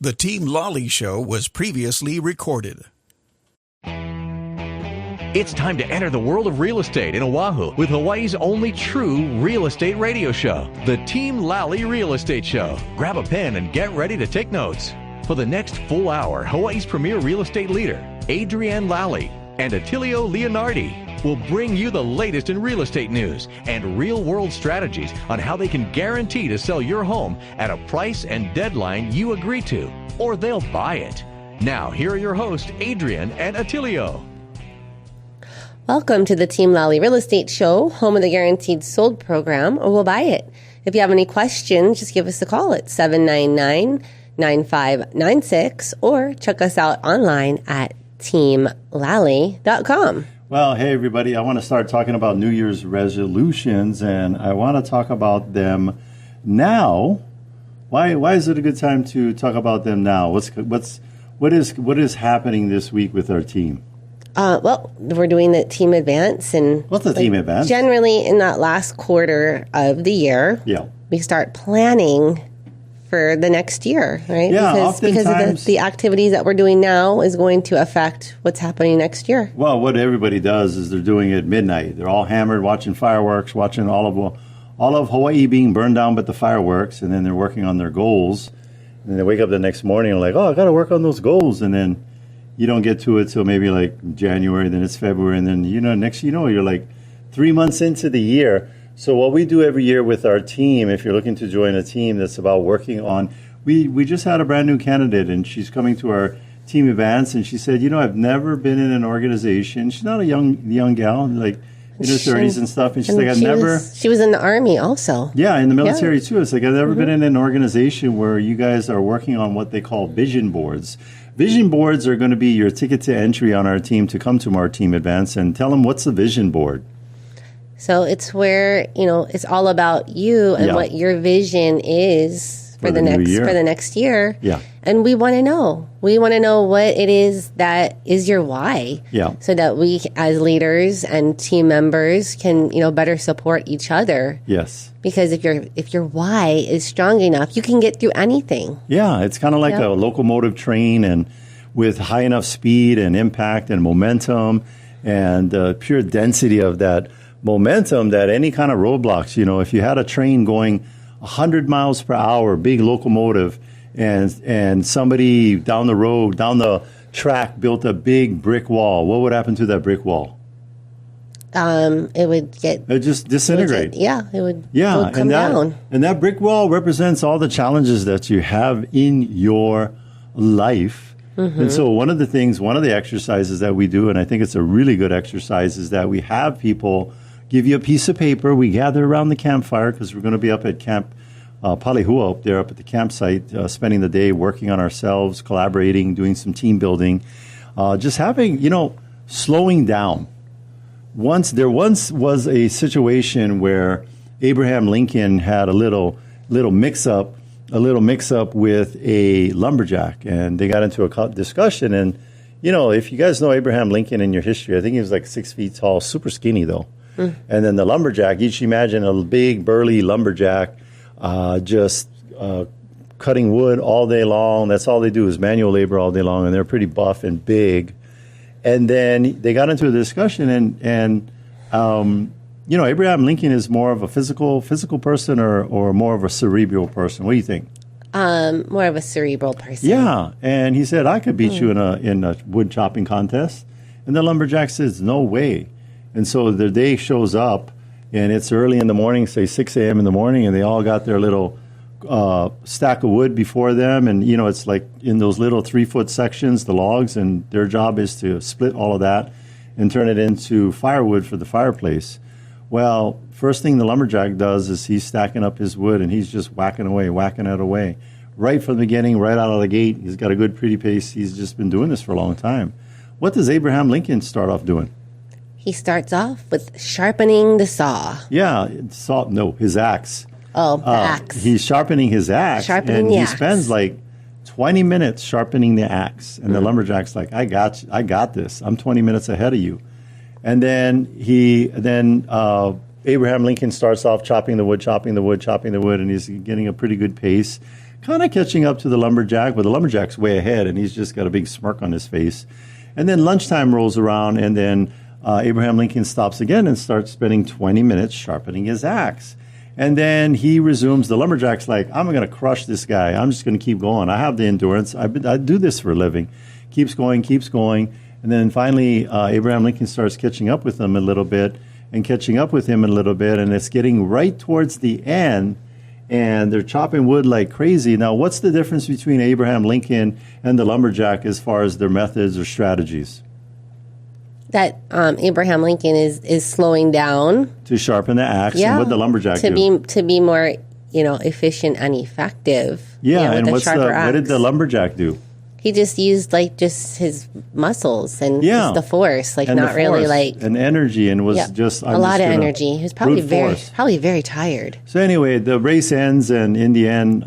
The Team Lally Show was previously recorded. It's time to enter the world of real estate in Oahu with Hawaii's only true real estate radio show, the Team Lally Real Estate Show. Grab a pen and get ready to take notes. For the next full hour, Hawaii's premier real estate leader, Adrienne Lally, and Attilio Leonardi will bring you the latest in real estate news and real-world strategies on how they can guarantee to sell your home at a price and deadline you agree to, or they'll buy it. Now, here are your hosts, Adrienne and Attilio. Welcome to the Team Lally Real Estate Show, home of the Guaranteed Sold program, or we'll buy it. If you have any questions, just give us a call at 799-9596 or check us out online at teamlally.com. Well, hey, everybody. I want to start talking about New Year's resolutions, and I want to talk about them now. Why is it a good time to talk about them now? What is happening this week with our team? Well, we're doing the team advance. And what's the team advance? Generally, in that last quarter of the year, we start planning for the next year, right? Yeah, because of the activities that we're doing now is going to affect what's happening next year. Well, what everybody does is they're doing it at midnight. They're all hammered, watching fireworks, watching all of Hawaii being burned down by the fireworks, and then they're working on their goals. And then they wake up the next morning and like, I got to work on those goals. And then you don't get to it till maybe like January, then it's February, and then, next you're like 3 months into the year. So what we do every year with our team, if you're looking to join a team that's about working on, we just had a brand new candidate, and she's coming to our team events, and she said, I've never been in an organization. She's not a young gal, like in her 30s and stuff, and she's like, she was in the Army also. Yeah, in the military too. It's like, I've never been in an organization where you guys are working on what they call vision boards. Vision boards are going to be your ticket to entry on our team to come to our team advance, and tell them, what's a vision board? So it's where, it's all about you and what your vision is for the next year. Yeah. And we want to know. We want to know what it is that is your why. Yeah. So that we as leaders and team members can, better support each other. Yes. Because if your why is strong enough, you can get through anything. Yeah, it's kind of like a locomotive train, and with high enough speed and impact and momentum and pure density of that momentum, that any kind of roadblocks, if you had a train going 100 miles per hour, big locomotive, and somebody down the track built a big brick wall, what would happen to that brick wall? It would just disintegrate. It would come down. And that brick wall represents all the challenges that you have in your life. Mm-hmm. And so one of the exercises that we do, and I think it's a really good exercise, is that we have people give you a piece of paper. We gather around the campfire because we're going to be up at Camp Palihua up there, up at the campsite, spending the day working on ourselves, collaborating, doing some team building, just having, slowing down. There once was a situation where Abraham Lincoln had a little mix-up with a lumberjack, and they got into a discussion. And, if you guys know Abraham Lincoln in your history, I think he was like 6 feet tall, super skinny though. And then the lumberjack, you should imagine a big, burly lumberjack just cutting wood all day long. That's all they do is manual labor all day long, and they're pretty buff and big. And then they got into a discussion, and Abraham Lincoln is more of a physical person or more of a cerebral person. What do you think? More of a cerebral person. Yeah, and he said, I could beat you in a wood chopping contest. And the lumberjack says, no way. And so the day shows up, and it's early in the morning, say 6 a.m. in the morning, and they all got their little stack of wood before them. And, it's like in those little 3-foot sections, the logs, and their job is to split all of that and turn it into firewood for the fireplace. Well, first thing the lumberjack does is he's stacking up his wood, and he's just whacking it away. Right from the beginning, right out of the gate, he's got a good, pretty pace. He's just been doing this for a long time. What does Abraham Lincoln start off doing? He starts off with sharpening the saw. Yeah, his axe. Oh, the axe. He's sharpening his axe. He spends like 20 minutes sharpening the axe. And the lumberjack's like, I got this. I'm 20 minutes ahead of you. And then Abraham Lincoln starts off chopping the wood, and he's getting a pretty good pace. kind of catching up to the lumberjack, but the lumberjack's way ahead, and he's just got a big smirk on his face. And then lunchtime rolls around, and then Abraham Lincoln stops again and starts spending 20 minutes sharpening his axe. And then he resumes. The lumberjack's like, I'm going to crush this guy. I'm just going to keep going. I have the endurance. I do this for a living. Keeps going. And then finally, Abraham Lincoln starts catching up with him a little bit, and it's getting right towards the end, and they're chopping wood like crazy. Now, what's the difference between Abraham Lincoln and the lumberjack as far as their methods or strategies? That Abraham Lincoln is slowing down to sharpen the axe, and what the lumberjack do? To be more, efficient and effective. Yeah, and what did the lumberjack do? He just used just his muscles and just the force, and energy, and was just a lot of energy. He was probably very tired. So anyway, the race ends, and in the end,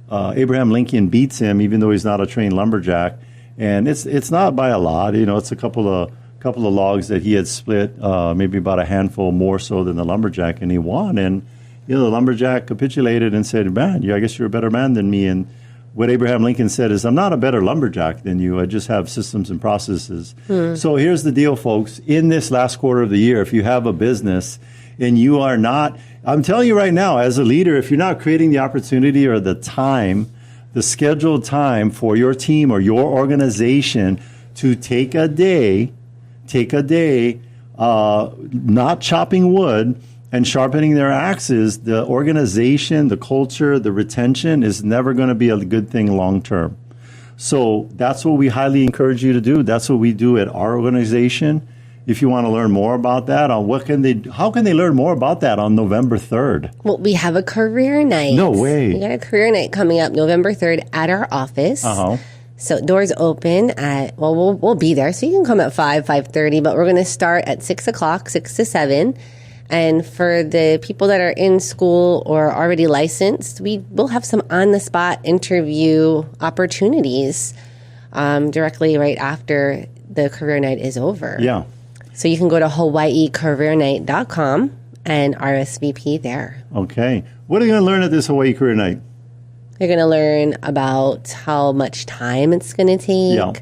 Abraham Lincoln beats him, even though he's not a trained lumberjack. And it's not by a lot, it's a couple of logs that he had split, maybe about a handful more so than the lumberjack, and he won. And the lumberjack capitulated and said, "Man, I guess you're a better man than me." And what Abraham Lincoln said is, "I'm not a better lumberjack than you. I just have systems and processes." So here's the deal, folks. In this last quarter of the year, if you have a business and you are not, I'm telling you right now, as a leader, if you're not creating the opportunity or the time, the scheduled time for your team or your organization to take a day, not chopping wood and sharpening their axes, the organization, the culture, the retention is never going to be a good thing long term. So that's what we highly encourage you to do. That's what we do at our organization. If you want to learn more about that, how can they learn more about that on November 3rd? Well, we have a career night. No way. We got a career night coming up November 3rd at our office. So doors open at, we'll be there. So you can come at 5:30, but we're going to start at 6 o'clock, 6 to 7. And for the people that are in school or already licensed, we will have some on-the-spot interview opportunities directly right after the career night is over. Yeah. So you can go to hawaiicareernight.com and RSVP there. Okay. What are you going to learn at this Hawaii Career Night? You're going to learn about how much time it's going to take,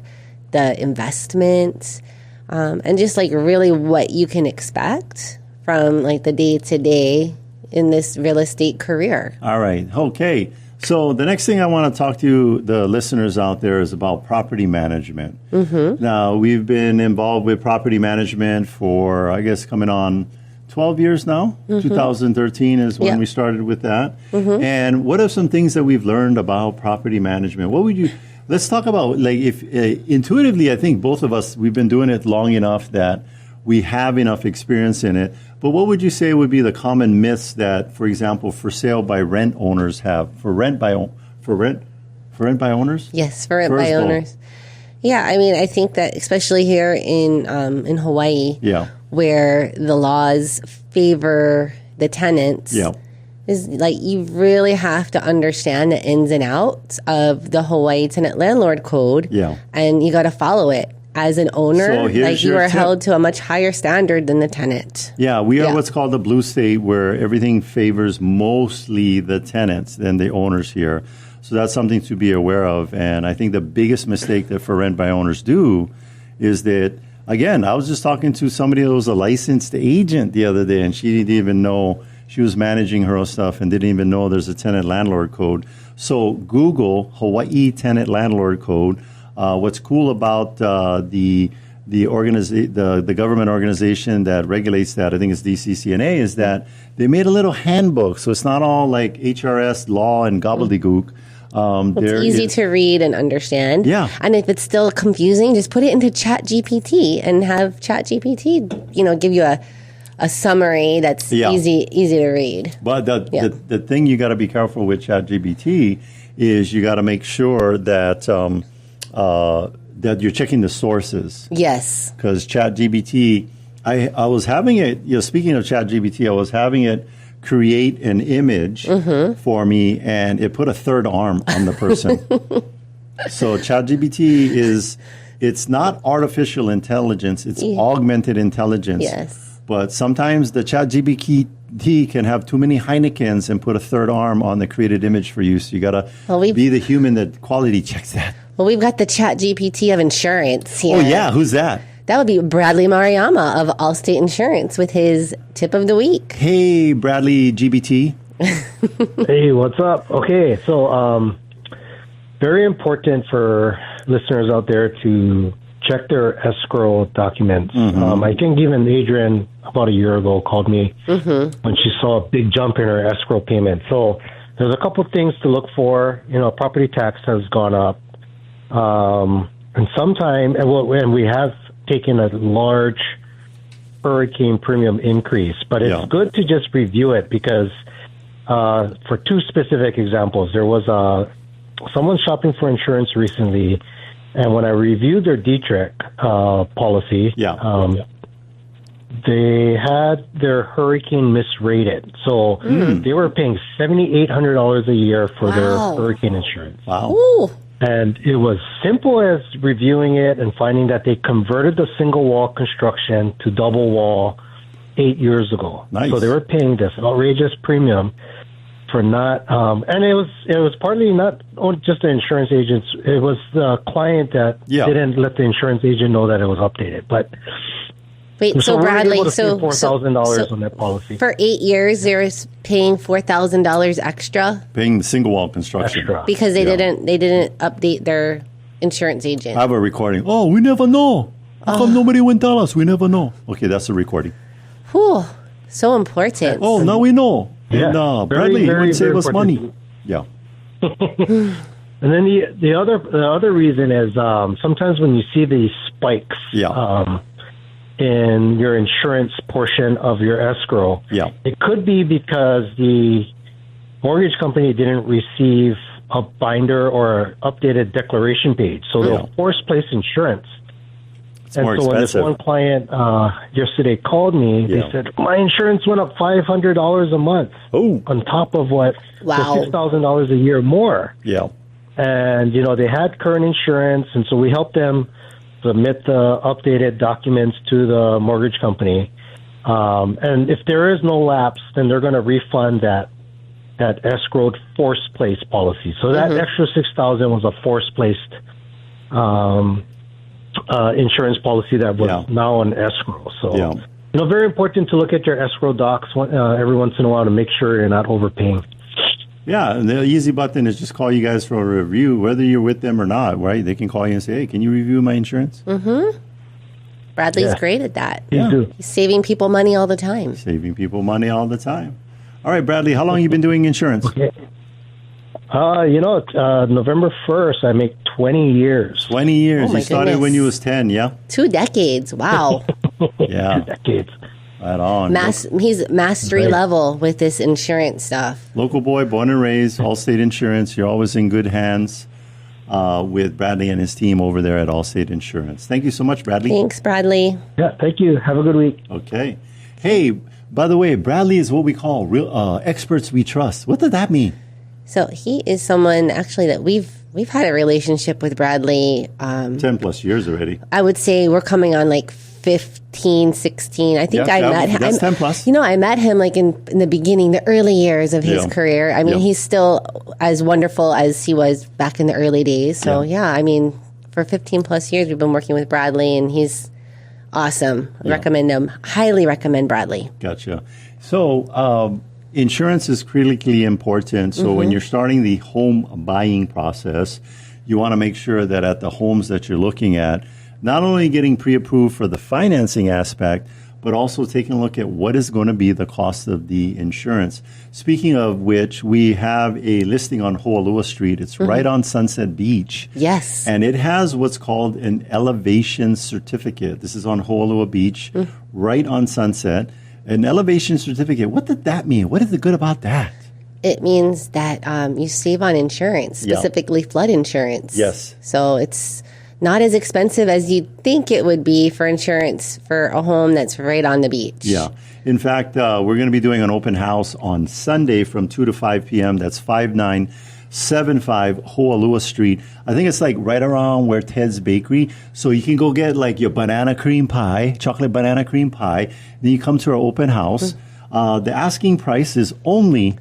the investment, and just really what you can expect from the day-to-day in this real estate career. All right. Okay. So the next thing I want to talk to the listeners out there is about property management. Now, we've been involved with property management for, I guess, coming on 12 years now. 2013 is when we started with that. And what are some things that we've learned about property management? Let's talk about, if intuitively, I think both of us, we've been doing it long enough that we have enough experience in it. But what would you say would be the common myths that, for example, for sale by rent owners have? For rent by owners? Yes, for rent by owners. Yeah, I think that especially here in Hawaii, where the laws favor the tenants, is you really have to understand the ins and outs of the Hawaii Tenant Landlord Code, and you got to follow it. As an owner, you are held to a much higher standard than the tenant. Yeah, we are what's called the blue state, where everything favors mostly the tenants than the owners here. So that's something to be aware of. And I think the biggest mistake that for rent by owners do is that, again, I was just talking to somebody who was a licensed agent the other day, and she didn't even know, she was managing her own stuff and didn't even know there's a tenant landlord code. So Google Hawaii Tenant Landlord Code. What's cool about the government organization that regulates that, I think it's DCCNA, is that they made a little handbook. So it's not all like HRS law and gobbledygook. It's easy to read and understand. Yeah. And if it's still confusing, just put it into ChatGPT and have ChatGPT, give you a summary that's easy to read. But the thing you got to be careful with ChatGPT is you got to make sure that that you're checking the sources. Yes. Because ChatGPT, I was having it, speaking of ChatGPT, I was having it create an image for me, and it put a third arm on the person. So ChatGPT it's not artificial intelligence, it's augmented intelligence. Yes. But sometimes the ChatGPT he can have too many Heinekens and put a third arm on the created image for you. So you got to be the human that quality checks that. Well, we've got the Chat GPT of insurance here. Oh, yeah. Who's that? That would be Bradley Maruyama of Allstate Insurance with his tip of the week. Hey, Bradley GBT. Hey, what's up? Okay, so very important for listeners out there to check their escrow documents. I think even Adrian, about a year ago, called me when she saw a big jump in her escrow payment. So there's a couple things to look for. Property tax has gone up. And sometime, and we have taken a large hurricane premium increase, but it's good to just review it because for two specific examples, there was someone shopping for insurance recently, and when I reviewed their Dietrich policy, they had their hurricane misrated. So they were paying $7,800 a year for their hurricane insurance. Wow. Ooh. And it was simple as reviewing it and finding that they converted the single wall construction to double wall 8 years ago. Nice. So they were paying this outrageous premium for not, and it was partly not just the insurance agents. It was the client that didn't let the insurance agent know that it was updated. But wait, so Bradley, so $4,000 on that policy for 8 years, they were paying $4,000 extra, paying the single wall construction because they didn't update their insurance agent. I have a recording. Oh, we never know. How come nobody went tell us? We never know. Okay, that's the recording. Whew, so important. Oh, now we know. Yeah, and Bradley, you would save us money. Yeah. And then the other reason is sometimes when you see these spikes in your insurance portion of your escrow, it could be because the mortgage company didn't receive a binder or updated declaration page. So they'll force place insurance. It's more expensive. When this one client yesterday called me, they said, my insurance went up $500 a month on top of what $6,000 a year more. Yeah. And, they had current insurance, and so we helped them submit the updated documents to the mortgage company. And if there is no lapse, then they're going to refund that escrowed forced place policy. So that extra $6,000 was a forced placed insurance policy that was now on escrow. So, very important to look at your escrow docs every once in a while to make sure you're not overpaying. Yeah, and the easy button is just call you guys for a review, whether you're with them or not, right? They can call you and say, hey, can you review my insurance? Bradley's great at that. Yeah. He's saving people money all the time. Saving people money all the time. All right, Bradley, how long have you been doing insurance? Okay. November 1st, I make 20 years. 20 years. Oh, you started goodness. when you was 10, yeah? 2 decades. Wow. Yeah. 2 decades. Right on. He's mastery level with this insurance stuff. Local boy, born and raised, Allstate Insurance. You're always in good hands with Bradley and his team over there at Allstate Insurance. Thank you so much, Bradley. Thanks, Bradley. Yeah, thank you. Have a good week. Okay. Hey, by the way, Bradley is what we call real experts we trust. What does that mean? So he is someone actually that we've had a relationship with Bradley. 10 plus years already. I would say we're coming on like 15, 16. I think I met him. That's 10 plus. I met him like in the beginning, the early years of his career. I mean, he's still as wonderful as he was back in the early days. So for 15 plus years, we've been working with Bradley, and he's awesome. Recommend him. Highly recommend Bradley. Gotcha. So, insurance is critically important. So when you're starting the home buying process, you want to make sure that at the homes that you're looking at, not only getting pre-approved for the financing aspect, but also taking a look at what is going to be the cost of the insurance. Speaking of which, we have a listing on Ho'olua Street. It's right on Sunset Beach. Yes. And it has what's called an elevation certificate. This is on Ho'olua Beach, right on Sunset. An elevation certificate. What did that mean? What is the good about that? It means that you save on insurance, specifically flood insurance. Yes. So it's not as expensive as you'd think it would be for insurance for a home that's right on the beach. Yeah. In fact, we're going to be doing an open house on Sunday from 2 to 5 p.m. That's 5975 Ho'olua Street. I think it's like right around where Ted's Bakery. So you can go get like your banana cream pie, chocolate banana cream pie. Then you come to our open house. The asking price is only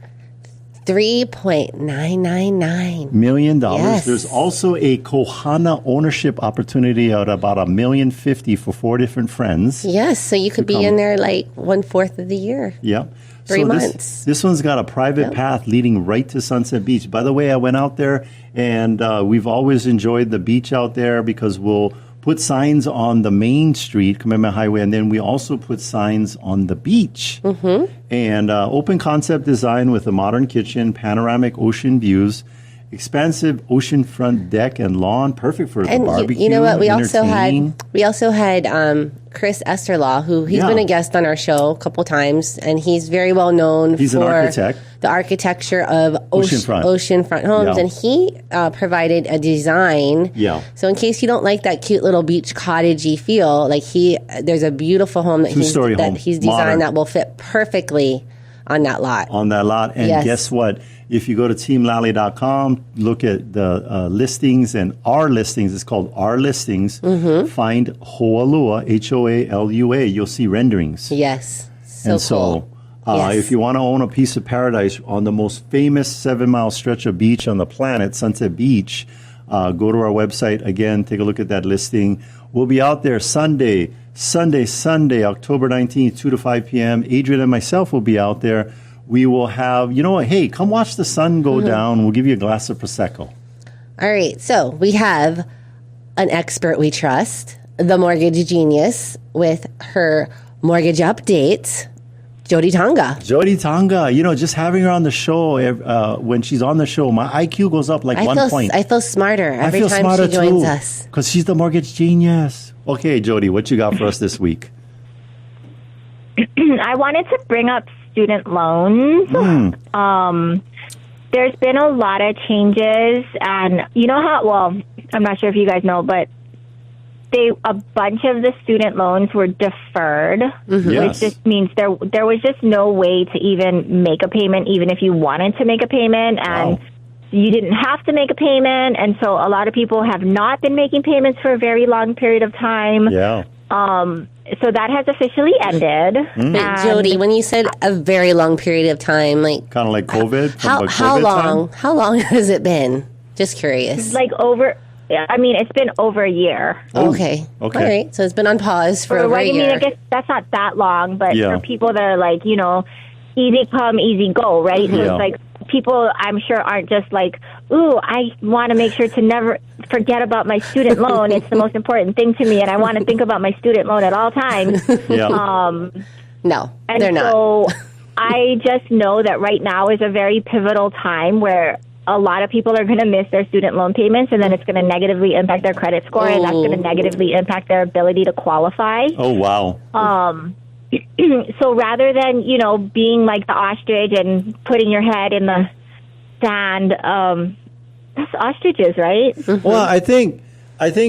$3.999 million. Yes. There's also a Kohana ownership opportunity at about $1,050,000 for 4 different friends. Yes, so you could be in there like 1/4 of the year. Yep. 3 months. This one's got a private path leading right to Sunset Beach. By the way, I went out there, and we've always enjoyed the beach out there because we'll put signs on the main street, Kamehameha Highway, and then we also put signs on the beach. Mm-hmm. And open concept design with a modern kitchen, panoramic ocean views, expansive oceanfront deck and lawn, perfect for the barbecue. You know what? We also had Chris Esterlaw, who he's been a guest on our show a couple times, and he's very well known for an architect. The architecture of oceanfront homes, and he provided a design. Yeah. So in case you don't like that cute little beach cottagey feel, like there's a beautiful home that he's designed modern, that will fit perfectly on that lot. And guess what? If you go to teamlally.com, look at the listings and our listings. It's called Our Listings. Mm-hmm. Find Hoalua, Hoalua. You'll see renderings. Yes. So if you want to own a piece of paradise on the most famous 7-mile stretch of beach on the planet, Sunset Beach, go to our website. Again, take a look at that listing. We'll be out there Sunday, October 19th, 2 to 5 p.m. Adrian and myself will be out there. We will have, hey, come watch the sun go down. We'll give you a glass of Prosecco. All right. So we have an expert we trust, the mortgage genius, with her mortgage updates, Jodie Tanga. Jodie Tanga. Just having her on the show, when she's on the show, my IQ goes up 1 point. I feel smarter every time she joins us. Because she's the mortgage genius. Okay, Jodie, what you got for us this week? I wanted to bring up student loans. There's been a lot of changes, and you know how, I'm not sure if you guys know, but a bunch of the student loans were deferred, which just means there was just no way to even make a payment, even if you wanted to make a payment, and you didn't have to make a payment, and so a lot of people have not been making payments for a very long period of time. Yeah. So that has officially ended. But Jodie, when you said a very long period of time, kind of like COVID. How long? Time? How long has it been? Just curious. It's been over a year. Okay. All right. So it's been on pause for over a year. I guess that's not that long, but for people that are easy come, easy go, right? So it's people, I'm sure, aren't just I want to make sure to never forget about my student loan. It's the most important thing to me, and I want to think about my student loan at all times. No, they're not. So I just know that right now is a very pivotal time where a lot of people are going to miss their student loan payments, and then it's going to negatively impact their credit score, and that's going to negatively impact their ability to qualify. Oh, wow. So rather than, being like the ostrich and putting your head in the sand, that's ostriches, right? Mm-hmm. Well, I think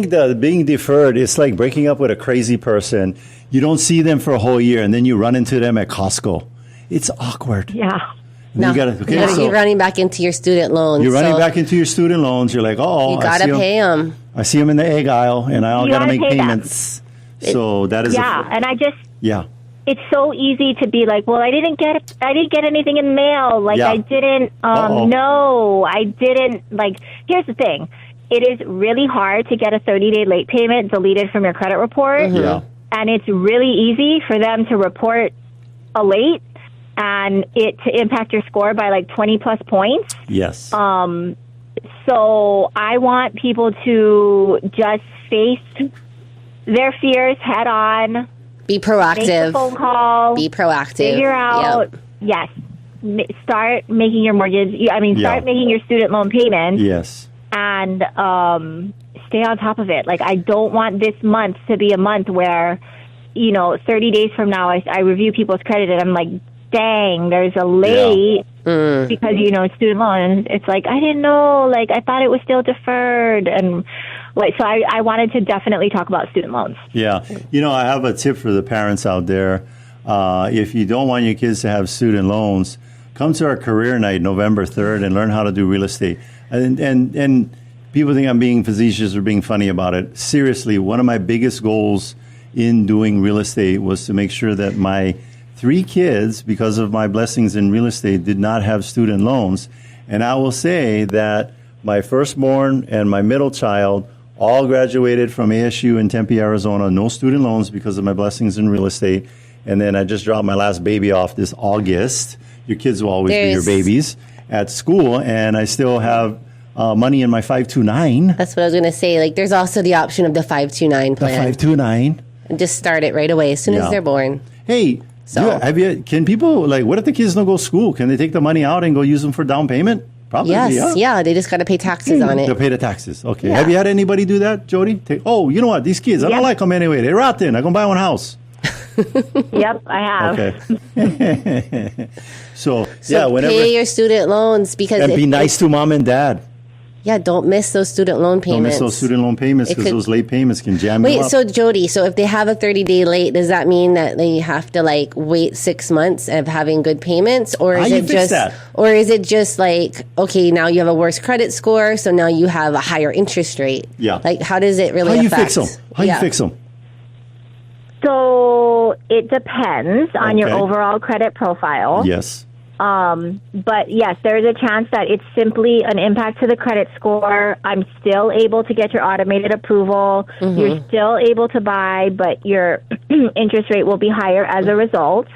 the being deferred is like breaking up with a crazy person. You don't see them for a whole year, and then you run into them at Costco. It's awkward. Yeah. You're running back into your student loans. You're running back into your student loans. You're like, you got to pay them. I see them in the egg aisle, and I got to make payments. So that is it's so easy to be like, well, I didn't get anything in the mail. I didn't, no, I didn't. Here's the thing. It is really hard to get a 30-day late payment deleted from your credit report. Mm-hmm. Yeah. And it's really easy for them to report a late and it to impact your score by 20 plus points. Yes. So I want people to just face their fears head on. Be proactive. Make a phone call. Be proactive. Figure out. Yep. Yes. Start making your mortgage. Start making your student loan payments. Yes. And stay on top of it. I don't want this month to be a month where, 30 days from now, I review people's credit and I'm like, dang, there's a late because, student loan. It's I didn't know. I thought it was still deferred. And so I wanted to definitely talk about student loans. Yeah. I have a tip for the parents out there. If you don't want your kids to have student loans, come to our career night November 3rd and learn how to do real estate. And people think I'm being facetious or being funny about it. Seriously, one of my biggest goals in doing real estate was to make sure that my 3 kids, because of my blessings in real estate, did not have student loans. And I will say that my firstborn and my middle child all graduated from ASU in Tempe, Arizona, no student loans because of my blessings in real estate. And then I just dropped my last baby off this August. Your kids will always be your babies at school, and I still have money in my 529. That's what I was going to say. Like, there's also the option of the 529 plan. The 529. And just start it right away as soon as they're born. Hey, can people, like, what if the kids don't go to school? Can they take the money out and go use them for down payment? Probably, yes, yeah. They just got to pay taxes on it. They'll pay the taxes. Okay. Yeah. Have you had anybody do that, Jodie? You know what? These kids, I don't like them anyway. They're rotten. I'm going to buy one house. Yep, I have. Okay. So whenever pay your student loans and be nice to mom and dad. Yeah, don't miss those student loan payments. Don't miss those student loan payments because those late payments can jam you up. Wait, so Jodie, if they have a 30-day late, does that mean that they have to wait 6 months of having good payments, or is it just like, okay, now you have a worse credit score, so now you have a higher interest rate? Yeah. Like, how does it really affect? How you fix them? So it depends on your overall credit profile. Yes. But yes, there's a chance that it's simply an impact to the credit score. I'm still able to get your automated approval. Mm-hmm. You're still able to buy, but your interest rate will be higher as a result.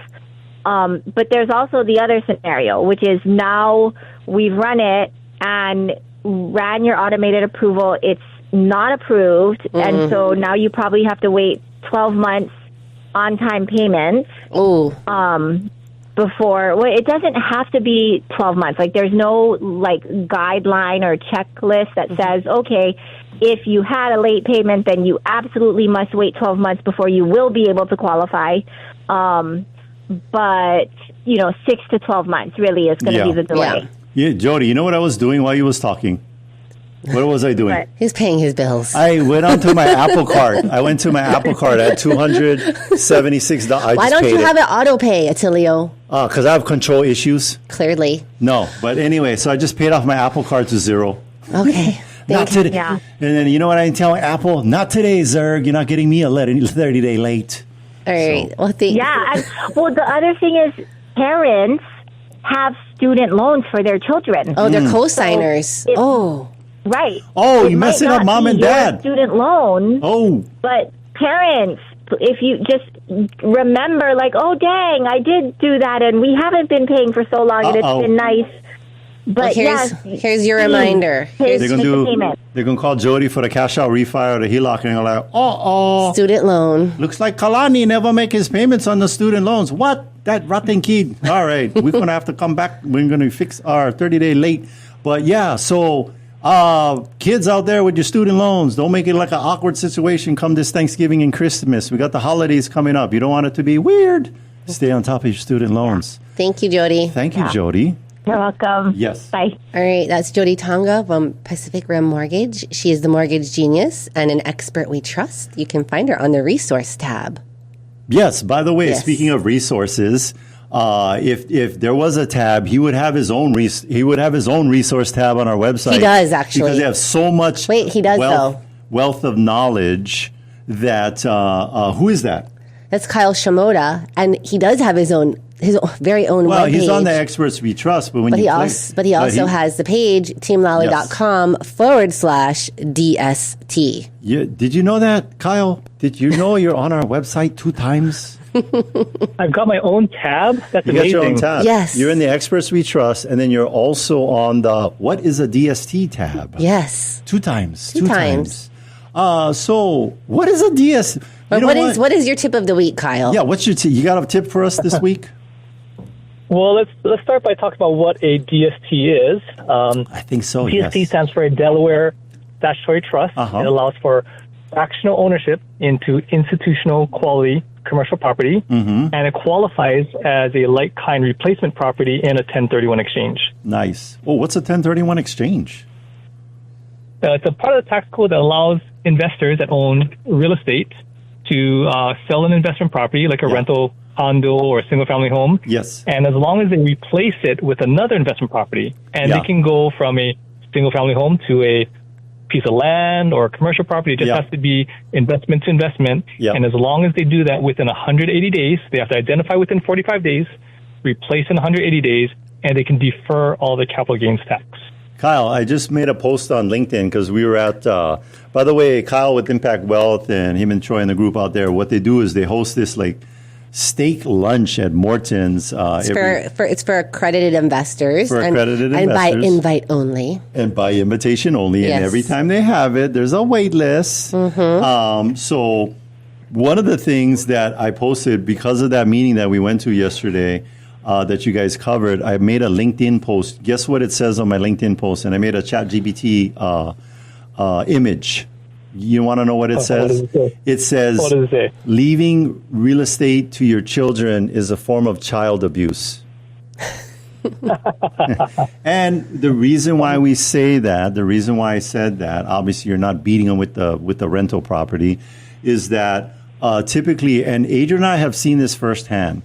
But there's also the other scenario, which is now we've run it and ran your automated approval. It's not approved. Mm-hmm. And so now you probably have to wait 12 months on-time payments. Oh. It doesn't have to be 12 months. Like, there's no guideline or checklist that says, okay, if you had a late payment, then you absolutely must wait 12 months before you will be able to qualify. But 6 to 12 months really is going to be the delay. Yeah, Jodie, you know what I was doing while you was talking? What was I doing? He's paying his bills. I went onto my Apple Card. I had $276. Why don't you have it auto pay, Attilio? Because I have control issues. Clearly. No, but anyway, so I just paid off my Apple Card to zero. Okay. Not today. Yeah. And then you know what I tell Apple? Not today, Zerg. You're not getting me a 30-day late. All right. Well, the other thing is parents have student loans for their children. Oh, they're co-signers. Right. Oh, you're messing up mom and dad. Student loan. Oh. But parents, if you just remember, oh, dang, I did do that, and we haven't been paying for so long, and it's been nice. But here's your reminder. They're going to call Jodie for the cash out refi or the HELOC, and they're like, student loan. Looks like Kalani never make his payments on the student loans. What? That rotten kid. All right, we're going to have to come back. We're going to fix our 30-day late. But so kids out there with your student loans, don't make it like an awkward situation come this Thanksgiving and Christmas. We got the holidays coming up. You don't want it to be weird. Stay on top of your student loans. Thank you, Jodie. Thank you, Jodie. You're welcome. Yes. Bye. All right, that's Jodie Tanga from Pacific Rim Mortgage. She is the mortgage genius and an expert we trust. You can find her on the resource tab. Yes. By the way, speaking of resources, if there was a tab, he would have his own resource tab on our website. He does, actually, because they have so much. He does wealth of knowledge that who is that? That's Kyle Shimoda, and he does have his very own webpage. Well, he's on the Experts We Trust, but he also has the page teamlally.com/DST. Yeah, did you know that, Kyle? Did you know you're on our website 2 times? I've got my own tab. That's you amazing. Got your own tab. Yes. You're in the Experts We Trust, and then you're also on the What is a DST tab? Yes. 2 times. 2 times. So what is a DST? What is your tip of the week, Kyle? Yeah, what's your tip? You got a tip for us this week? Well, let's start by talking about what a DST is. I think so, DST stands for a Delaware Statutory Trust. Uh-huh. It allows for fractional ownership into institutional quality commercial property, and it qualifies as a like-kind replacement property in a 1031 exchange. Nice. Oh, what's a 1031 exchange? It's a part of the tax code that allows investors that own real estate to sell an investment property, like a rental condo or a single-family home. Yes. And as long as they replace it with another investment property, and they can go from a single-family home to a piece of land or commercial property. It just has to be investment to investment. And as long as they do that within 180 days, they have to identify within 45 days, replace in 180 days, and they can defer all the capital gains tax. Kyle, I just made a post on LinkedIn because we were at, by the way, Kyle with Impact Wealth and him and Troy in the group out there, what they do is they host this like steak lunch at Morton's. It's for accredited investors. And by invite only. And by invitation only. Yes. And every time they have it, there's a wait list. So one of the things that I posted because of that meeting that we went to yesterday, that you guys covered, I made a LinkedIn post. Guess what it says on my LinkedIn post? And I made a ChatGPT image. You want to know what it says? It says, what does it say? Leaving real estate to your children is a form of child abuse. And the reason why we say that, the reason why I said that, obviously you're not beating them with the rental property, is that typically, and Adrian and I have seen this firsthand,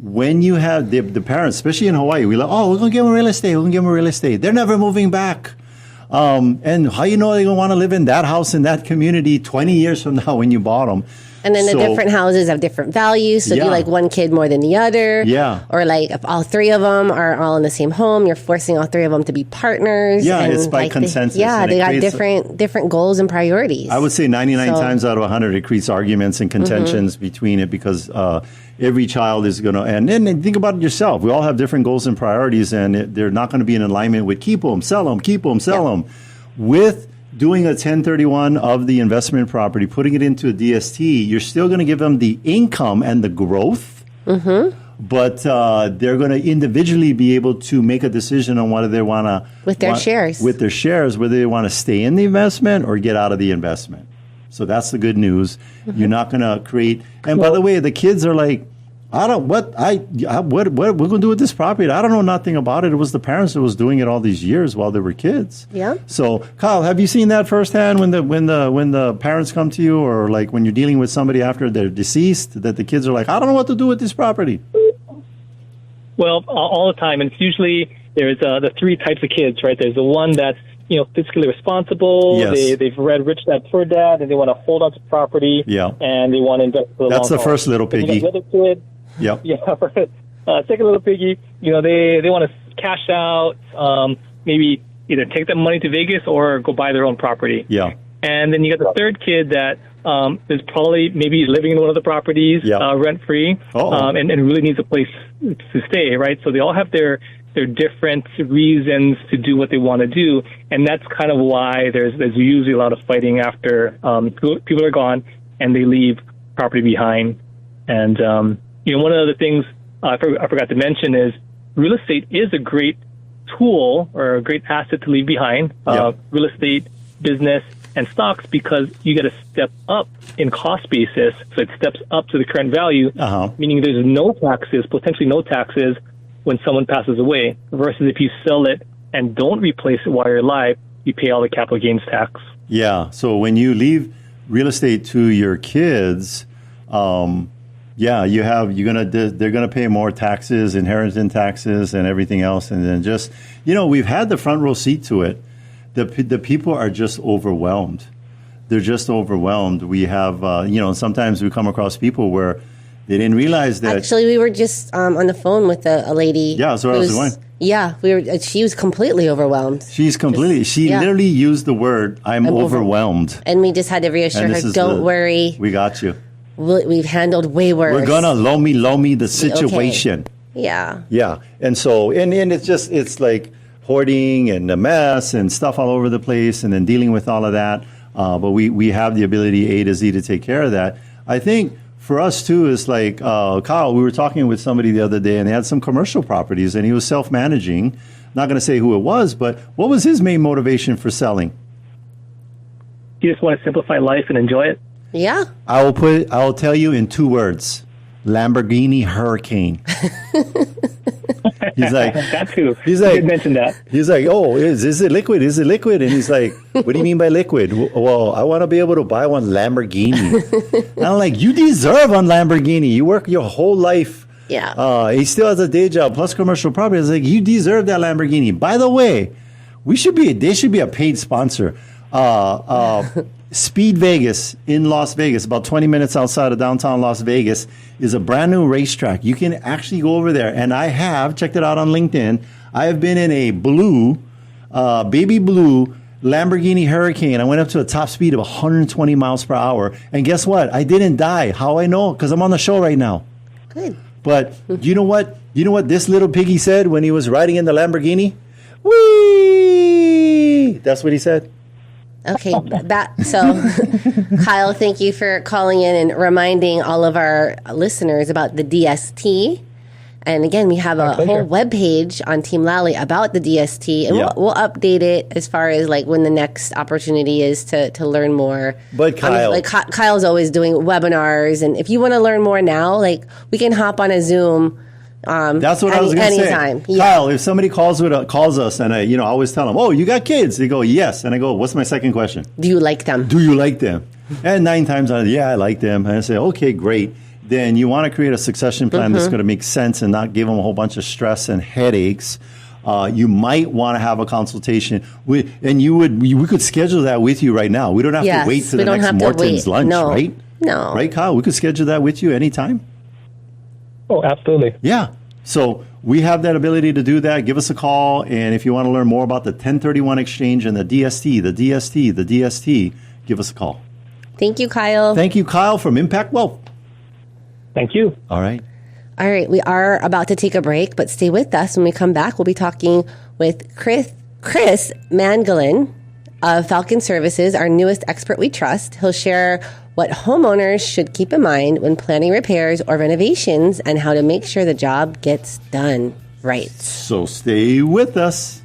when you have the parents, especially in Hawaii, we're like, oh, we're going to give them real estate. They're never moving back. And how you know they're going to want to live in that house, in that community 20 years from now when you bought them? And then the different houses have different values. So do you like one kid more than the other? Yeah. Or like if all three of them are all in the same home, you're forcing all three of them to be partners. Yeah, and it's by consensus. They got different goals and priorities. I would say 99 times out of 100 it creates arguments and contentions between it because every child is going to, and then think about it yourself. We all have different goals and priorities, and they're not going to be in alignment with keep them, sell them. With doing a 1031 of the investment property, putting it into a DST, you're still going to give them the income and the growth, but they're going to individually be able to make a decision on whether they want to with their shares, whether they want to stay in the investment or get out of the investment. So that's the good news. You're not going to create. And by the way, the kids are like, what we're going to do with this property? I don't know nothing about it. It was the parents that was doing it all these years while they were kids. Yeah. So, Kyle, have you seen that firsthand when the parents come to you, or like when you're dealing with somebody after they're deceased, that the kids are like, I don't know what to do with this property? Well, all the time, and it's usually there's the three types of kids, right? There's the one that's fiscally responsible. Yes. They've read Rich Dad Poor Dad, and they want to hold on to property. Yeah. And they want to invest for the That's long the haul. first little piggy. The other kid. Yep. Yeah. Second little piggy. They want to cash out. Maybe either take that money to Vegas or go buy their own property. Yeah. And then you got the third kid that is probably maybe living in one of the properties, rent free, and really needs a place to stay. Right. So they all have their different reasons to do what they want to do, and that's kind of why there's usually a lot of fighting after people are gone and they leave property behind. And one of the things I forgot to mention is real estate is a great tool or a great asset to leave behind. Real estate, business, and stocks, because you get a step up in cost basis, so it steps up to the current value, meaning there's potentially no taxes when someone passes away, versus if you sell it and don't replace it while you're alive, you pay all the capital gains tax. Yeah. So when you leave real estate to your kids, they're gonna pay more taxes, inheritance taxes, and everything else. And then just we've had the front row seat to it. The people are just overwhelmed. They're just overwhelmed. We have sometimes we come across people where they didn't realize that. Actually, we were just on the phone with a lady. Yeah, that's where I was going. Yeah, she was completely overwhelmed. She literally used the word, I'm overwhelmed. And we just had to reassure her, don't worry. We got you. We've handled way worse. We're going to lomi the situation. Okay. Yeah. Yeah. And so, and it's like hoarding and a mess and stuff all over the place, and then dealing with all of that. But we have the ability, A to Z, to take care of that. I think for us, too, is like, Kyle, we were talking with somebody the other day, and they had some commercial properties, and he was self-managing. Not going to say who it was, but what was his main motivation for selling? You just want to simplify life and enjoy it? Yeah. I will tell you in 2 words: Lamborghini Hurricane. He's like, that too. He's like, you did mention that. He's like, oh, is it liquid? Is it liquid? And he's like, what do you mean by liquid? Well, I want to be able to buy one Lamborghini. And I'm like, you deserve one Lamborghini. You work your whole life. Yeah. He still has a day job plus commercial property. I was like, you deserve that Lamborghini. By the way, they should be a paid sponsor. Speed Vegas in Las Vegas, about 20 minutes outside of downtown Las Vegas, is a brand new racetrack. You can actually go over there. And I have checked it out on LinkedIn. I have been in a baby blue Lamborghini Hurricane. I went up to a top speed of 120 miles per hour. And guess what? I didn't die. How I know? Because I'm on the show right now. Good. But you know what? You know what this little piggy said when he was riding in the Lamborghini? Whee! That's what he said. Okay, so Kyle, thank you for calling in and reminding all of our listeners about the DST. And again, we have a whole webpage on Team Lally about the DST, and we'll update it as far as like when the next opportunity is to learn more. But Kyle, Kyle's always doing webinars, and if you want to learn more now, like we can hop on a Zoom. That's what I was going to say. Yeah. Kyle, if somebody calls us and I always tell them, "Oh, you got kids?" They go, "Yes," and I go, "What's my second question? Do you like them? And 9 times out of I like them. And I say, "Okay, great." Then you want to create a succession plan that's going to make sense and not give them a whole bunch of stress and headaches. You might want to have a consultation we could schedule that with you right now. We don't have to wait till the next Morton's lunch, right? No. Right, Kyle? We could schedule that with you anytime. Oh, absolutely. Yeah. So we have that ability to do that. Give us a call. And if you want to learn more about the 1031 exchange and the DST, give us a call. Thank you, Kyle. Thank you, Kyle, from Impact Wealth. Thank you. All right. All right. We are about to take a break, but stay with us. When we come back, we'll be talking with Chris Manglallan of Falcon Services, our newest expert we trust. He'll share what homeowners should keep in mind when planning repairs or renovations and how to make sure the job gets done right. So stay with us.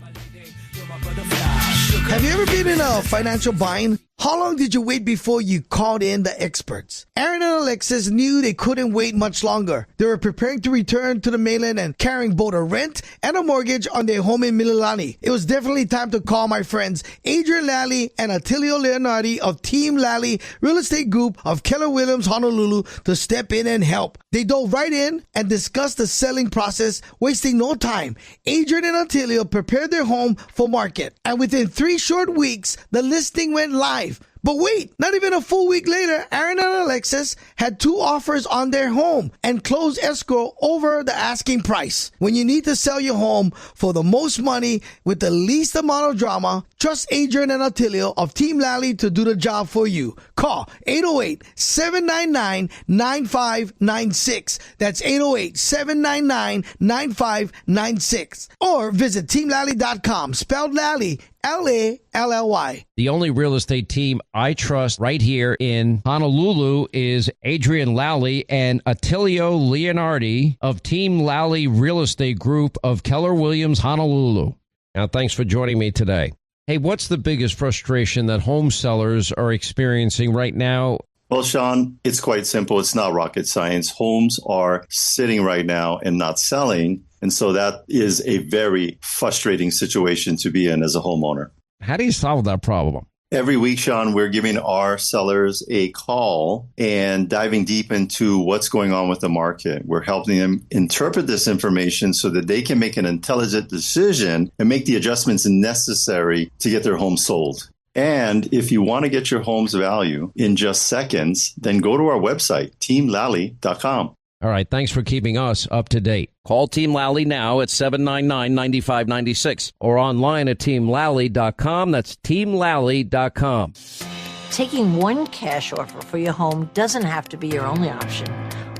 Have you ever been in a financial bind? How long did you wait before you called in the experts? Aaron and Alexis knew they couldn't wait much longer. They were preparing to return to the mainland and carrying both a rent and a mortgage on their home in Mililani. It was definitely time to call my friends Adrian Lally and Attilio Leonardi of Team Lally Real Estate Group of Keller Williams Honolulu to step in and help. They dove right in and discussed the selling process, wasting no time. Adrian and Attilio prepared their home for market, and within 3 short weeks, the listing went live. But wait, not even a full week later, Aaron and Alexis had 2 offers on their home and closed escrow over the asking price. When you need to sell your home for the most money with the least amount of drama, trust Adrian and Attilio of Team Lally to do the job for you. Call 808-799-9596. That's 808-799-9596. Or visit teamlally.com, spelled Lally, Lally. The only real estate team I trust right here in Honolulu is Adrian Lally and Attilio Leonardi of Team Lally Real Estate Group of Keller Williams Honolulu. Now, thanks for joining me today. Hey, what's the biggest frustration that home sellers are experiencing right now? Well, Sean, it's quite simple. It's not rocket science. Homes are sitting right now and not selling. And so that is a very frustrating situation to be in as a homeowner. How do you solve that problem? Every week, Sean, we're giving our sellers a call and diving deep into what's going on with the market. We're helping them interpret this information so that they can make an intelligent decision and make the adjustments necessary to get their home sold. And if you want to get your home's value in just seconds, then go to our website, teamlally.com. All right, thanks for keeping us up to date. Call Team Lally now at 799-9596 or online at teamlally.com. That's teamlally.com. Taking one cash offer for your home doesn't have to be your only option.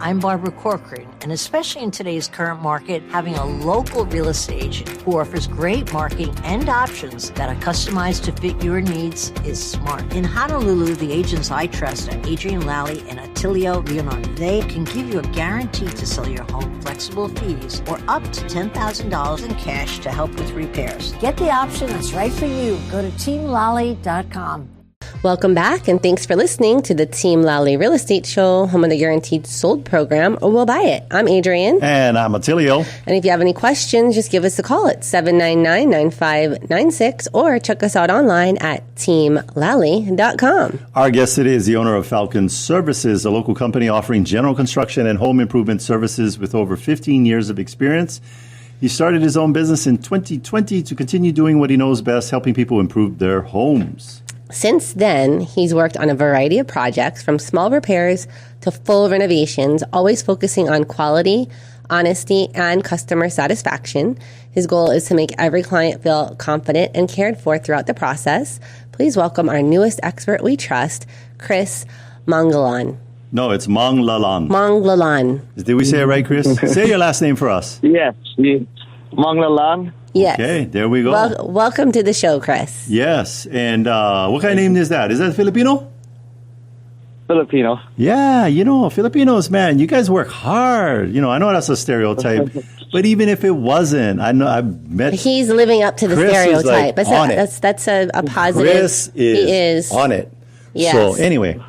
I'm Barbara Corcoran, and especially in today's current market, having a local real estate agent who offers great marketing and options that are customized to fit your needs is smart. In Honolulu, the agents I trust are Adrian Lally and Attilio Leonardi. They can give you a guarantee to sell your home, flexible fees, or up to $10,000 in cash to help with repairs. Get the option that's right for you. Go to teamlally.com. Welcome back, and thanks for listening to the Team Lally Real Estate Show, home of the Guaranteed Sold program, or We'll Buy It. I'm Adrian. And I'm Attilio. And if you have any questions, just give us a call at 799-9596 or check us out online at teamlally.com. Our guest today is the owner of Falcon Services, a local company offering general construction and home improvement services with over 15 years of experience. He started his own business in 2020 to continue doing what he knows best, helping people improve their homes. Since then, he's worked on a variety of projects from small repairs to full renovations, always focusing on quality, honesty, and customer satisfaction. His goal is to make every client feel confident and cared for throughout the process. Please welcome our newest expert we trust, Chris Manglallan. No, it's Manglallan. Manglallan. Did we say it right, Chris? Say your last name for us. Yes, Manglallan. Yes. Okay, there we go. Welcome to the show, Chris. Yes, and what kind of name is that? Is that Filipino? Filipino. Yeah, Filipinos, man, you guys work hard. I know that's a stereotype, but even if it wasn't, I know I've met. He's living up to the Chris stereotype. Is like That's a positive. Chris is on it. Yes. So anyway,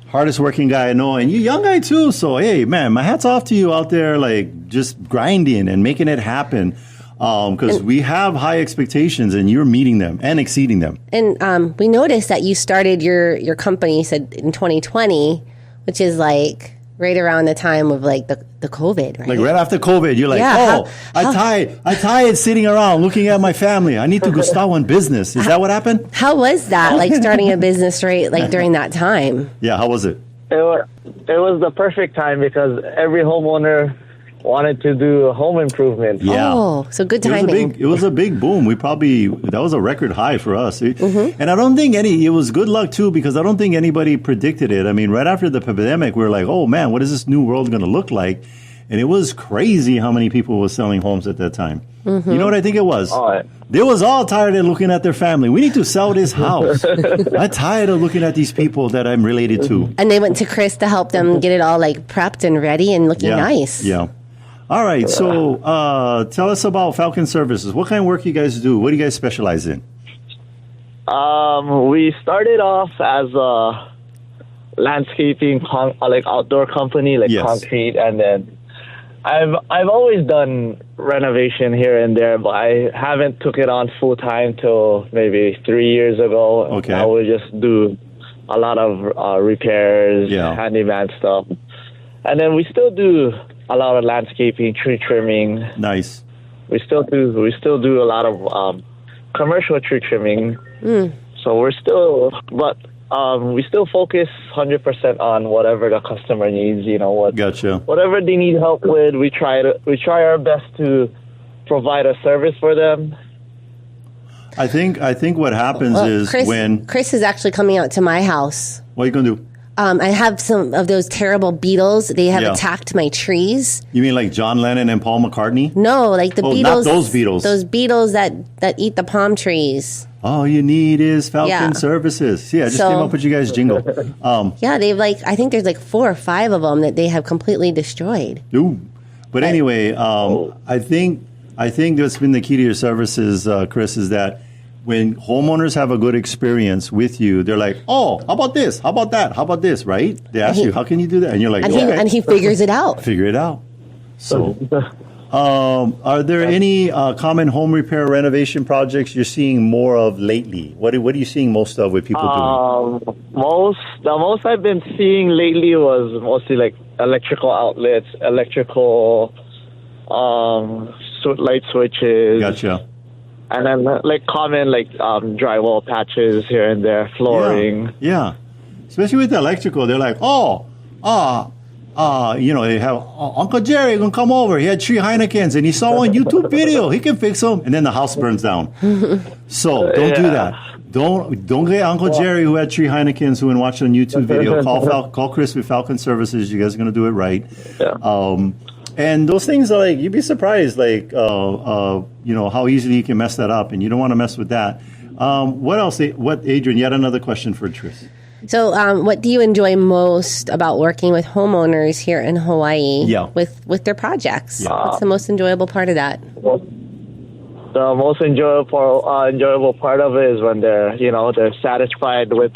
hardest working guy I know, and you young guy too. So hey, man, my hat's off to you out there, like just grinding and making it happen. Because we have high expectations, and you're meeting them and exceeding them. And we noticed that you started your company, you said, in 2020, which is like right around the time of like the COVID, right? Like right after COVID, you're like, I tired sitting around looking at my family. I need to go start one business. Is that what happened? How was that, like starting a business right like during that time? Yeah, how was it? It was the perfect time because every homeowner wanted to do a home improvement. Yeah. Oh, so good timing. It was a big boom. That was a record high for us. Mm-hmm. And I don't think it was good luck too, because I don't think anybody predicted it. I mean, right after the pandemic, we were like, oh man, what is this new world going to look like? And it was crazy how many people were selling homes at that time. Mm-hmm. You know what I think it was? They was all tired of looking at their family. We need to sell this house. I'm tired of looking at these people that I'm related to. And they went to Chris to help them get it all like prepped and ready and looking nice. Yeah. All right, so tell us about Falcon Services. What kind of work you guys do? What do you guys specialize in? We started off as a landscaping, like outdoor company, like concrete, and then I've always done renovation here and there, but I haven't took it on full time till maybe 3 years ago. Okay, I would just do a lot of repairs, handyman stuff, and then we still do a lot of landscaping, tree trimming. Nice. We still do a lot of commercial tree trimming. So we still focus 100% on whatever the customer needs. Gotcha. Whatever they need help with, we try our best to provide a service for them. I think what happens is when Chris is actually coming out to my house. What are you gonna do? I have some of those terrible beetles. They have attacked my trees. You mean like John Lennon and Paul McCartney? No, like the beetles. Not those beetles. Those beetles that eat the palm trees. All you need is Falcon Services. See, I just came up with you guys' jingle. They've I think there's like 4 or 5 of them that they have completely destroyed. Ooh. But anyway, I think that's been the key to your services, Chris, is that when homeowners have a good experience with you, they're like, oh, how about this? How about that? How about this? Right? They ask you, how can you do that? And you're like, and he figures it out. Figure it out. So, are there any common home repair renovation projects you're seeing more of lately? What are you seeing most of with people doing? The most I've been seeing lately was mostly like electrical outlets, electrical light switches. Gotcha. And then like common drywall patches here and there, flooring. Yeah. Especially with the electrical, they're like, they have Uncle Jerry gonna come over. He had 3 Heinekens and he saw one YouTube video. He can fix them, and then the house burns down. So don't do that. Don't get Uncle Jerry who had 3 Heinekens who and watch on YouTube video. Call Chris with Falcon Services. You guys are gonna do it right. Yeah. And those things are like, you'd be surprised, how easily you can mess that up, and you don't want to mess with that. What else? Adrian, you had another question for Tris. So, what do you enjoy most about working with homeowners here in Hawaii with their projects? Yeah. What's the most enjoyable part of that? The most enjoyable part of it is when they're satisfied with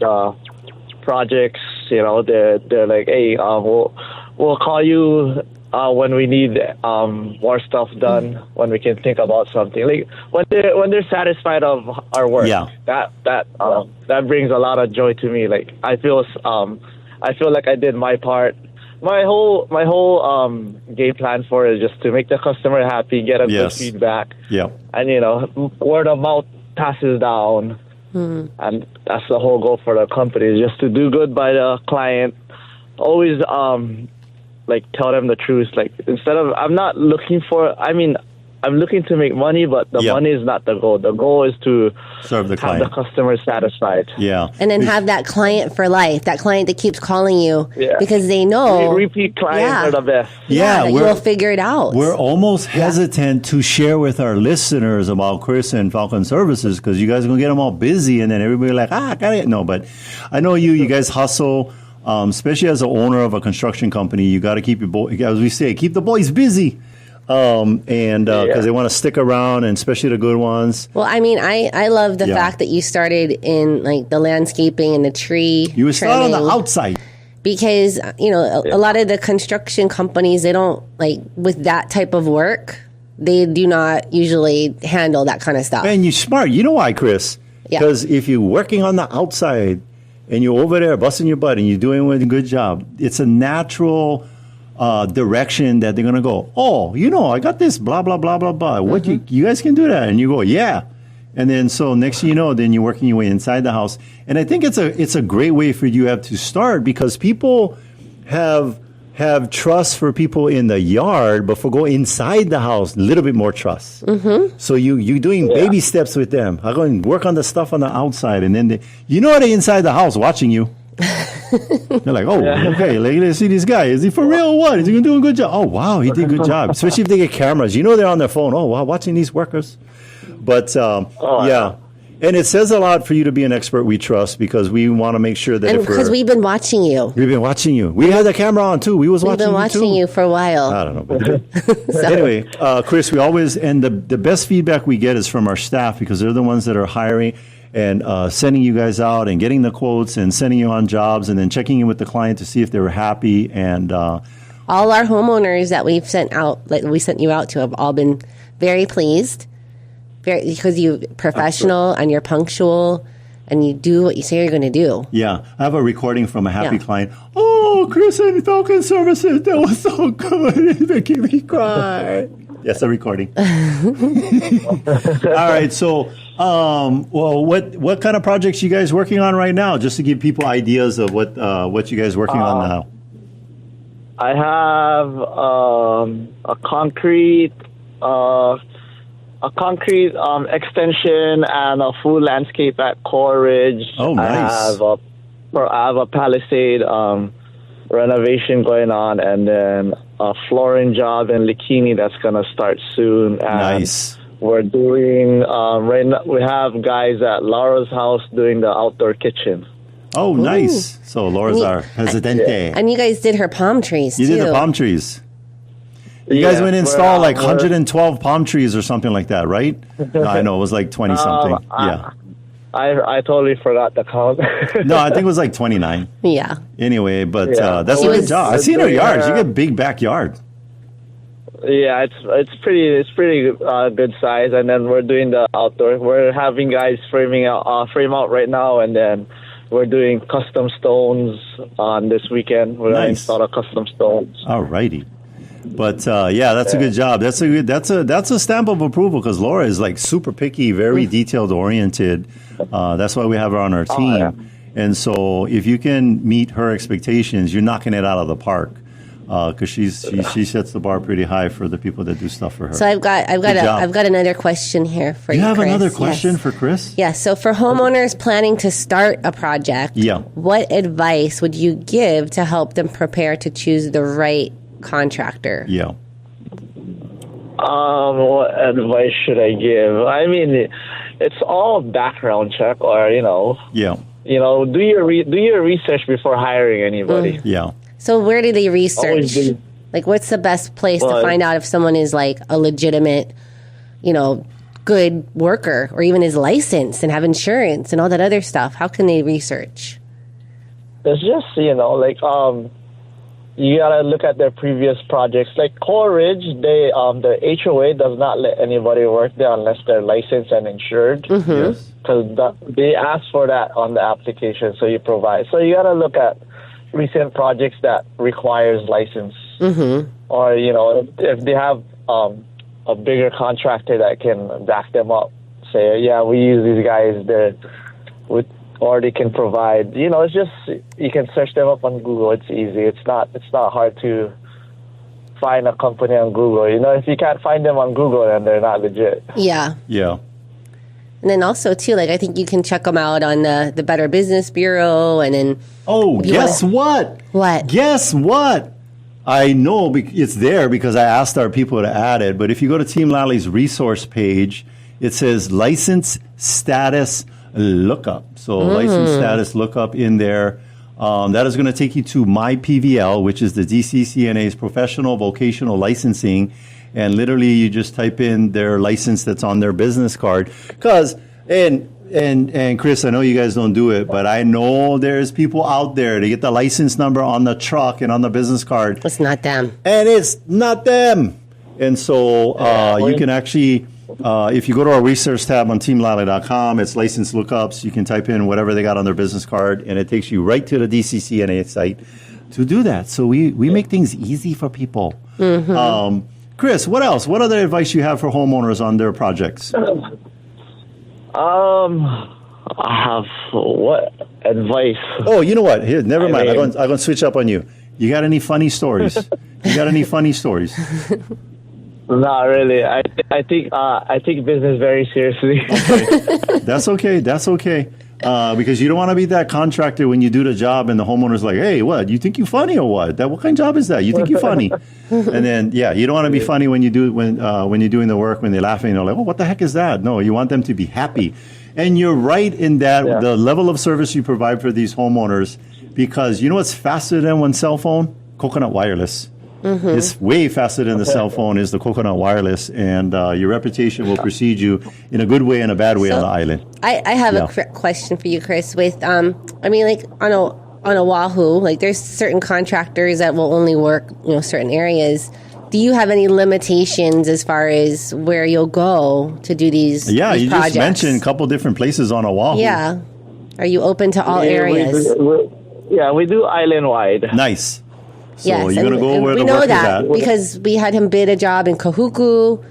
projects. They're like, hey, we'll call you when we need more stuff done, when we can think about something. Like when they're satisfied of our work, that brings a lot of joy to me. Like I feel like I did my part. My whole game plan for it is just to make the customer happy, get a good feedback, and word of mouth passes down. And that's the whole goal for the company, is just to do good by the client. Always tell them the truth. Like, instead of, I'm looking to make money, but the money is not the goal. The goal is to serve the client, have the customer satisfied. Yeah. And then have that client for life, that client that keeps calling you because they know. Repeat clients are the best. Yeah, you'll figure it out. We're almost hesitant to share with our listeners about Chris and Falcon Services because you guys are going to get them all busy and then everybody like, I got it. No, but I know you guys hustle, especially as an owner of a construction company. You got to keep your boy, as we say, keep the boys busy. Because they want to stick around, and especially the good ones. Well, I mean, I love the fact that you started in like the landscaping and the tree. You would start on the outside. Because, a lot of the construction companies, they don't, like, with that type of work, they do not usually handle that kind of stuff. And you're smart. You know why, Chris? Because if you're working on the outside and you're over there busting your butt and you're doing a good job, it's a natural direction that they're going to go, I got this, blah, blah, blah, blah, blah. What, you guys can do that? And you go, yeah. And then so next thing you know, then you're working your way inside the house. And I think it's a great way for you to start because people have trust for people in the yard, but for go inside the house, a little bit more trust. So you're doing baby steps with them. I go and work on the stuff on the outside. And then they're inside the house watching you. They're like, okay, let's see this guy. Is he for real or what? Is he going to do a good job? Oh, wow, he did a good job. Especially if they get cameras. They're on their phone. Oh, wow, watching these workers. But, And it says a lot for you to be an expert we trust because we want to make sure that because we've been watching you. We've been watching you. We had the camera on, too. We've been watching you for a while. I don't know. But anyway, Chris, we always, and the best feedback we get is from our staff because they're the ones that are hiring and sending you guys out and getting the quotes and sending you on jobs and then checking in with the client to see if they were happy. And all our homeowners that we've sent out, like we sent you out to, have all been very pleased because you're professional and you're punctual and you do what you say you're going to do. Yeah. I have a recording from a happy client. Oh, Chris and Falcon Services, that was so good. It's making me cry. Yes, a recording. All right. So, what kind of projects you guys working on right now? Just to give people ideas of what you guys working on now. I have a concrete extension and a full landscape at Core Ridge. Oh, nice. I have a Palisade renovation going on, and then a flooring job in Likini that's going to start soon. And nice. We're doing right now. We have guys at Laura's house doing the outdoor kitchen. Oh, nice. So Laura's our residente. And you guys did her palm trees, You did the palm trees. You guys went and installed 112 palm trees or something like that, right? No, I know. It was like 20-something. Yeah. I totally forgot the count. No, I think it was like 29. Yeah. Anyway, but that's a good job. I've seen her yards. You get a big backyard. Yeah, it's pretty good size. And then we're doing the outdoor. We're having guys frame out right now, and then we're doing custom stones on this weekend. We're going to install a custom stones. All righty. But that's a good job. That's a stamp of approval because Laura is like super picky, very detailed oriented. That's why we have her on our team. Yeah. And so if you can meet her expectations, you're knocking it out of the park. Because she sets the bar pretty high for the people that do stuff for her. So I've got another question here for you. You have Chris. Another question for Chris? Yeah. So for homeowners planning to start a project, what advice would you give to help them prepare to choose the right contractor? Yeah. What advice should I give? I mean, it's all background check, or do your research before hiring anybody. Yeah. So where do they research? Like, what's the best place to find out if someone is like a legitimate, good worker, or even is licensed and have insurance and all that other stuff? How can they research? It's just, you gotta look at their previous projects. Like Core Ridge, the HOA does not let anybody work there unless they're licensed and insured. Because they ask for that on the application, so you provide. So you gotta look at recent projects that requires license, or if they have a bigger contractor that can back them up, say, we use these guys, or they can provide. It's just you can search them up on Google. It's easy. It's not hard to find a company on Google. If you can't find them on Google, then they're not legit. Yeah. Yeah. And then also too, like I think you can check them out on the Better Business Bureau, and then. Oh, guess what? What? Guess what? I know it's there because I asked our people to add it. But if you go to Team Lally's resource page, it says license status lookup. So license status lookup in there. That is going to take you to My PVL, which is the DCCNA's professional vocational licensing. And literally you just type in their license that's on their business card. And Chris, I know you guys don't do it, but I know there's people out there to get the license number on the truck and on the business card. It's not them. And it's not them. And so you can actually, if you go to our research tab on teamlally.com, it's license lookups. You can type in whatever they got on their business card, and it takes you right to the DCCNA site to do that. So we make things easy for people. Chris, what else? What other advice you have for homeowners on their projects? I have what advice? Oh, you know what? Here, never mind. I'm going to switch up on you. You got any funny stories? Not really. I take business very seriously. Okay. That's okay. Because you don't want to be that contractor when you do the job and the homeowner's like, hey, what? You think you funny or what? What kind of job is that? You think you funny? And then, you don't want to be funny when you're doing the work, when they're laughing, they're like, oh, what the heck is that? No, you want them to be happy. And you're right in that the level of service you provide for these homeowners, because you know what's faster than one cell phone? Coconut wireless. It's way faster than the cell phone is the Coconut wireless, and your reputation will precede you in a good way and a bad way on the island. I have a question for you, Chris. With on Oahu, like there's certain contractors that will only work certain areas. Do you have any limitations as far as where you'll go to do these? Yeah, these you projects? Just mentioned a couple different places on Oahu. Yeah, are you open to all areas? We do island wide. Nice. So yes, you're going to go where the work is at. We know that because we had him bid a job in Kahuku.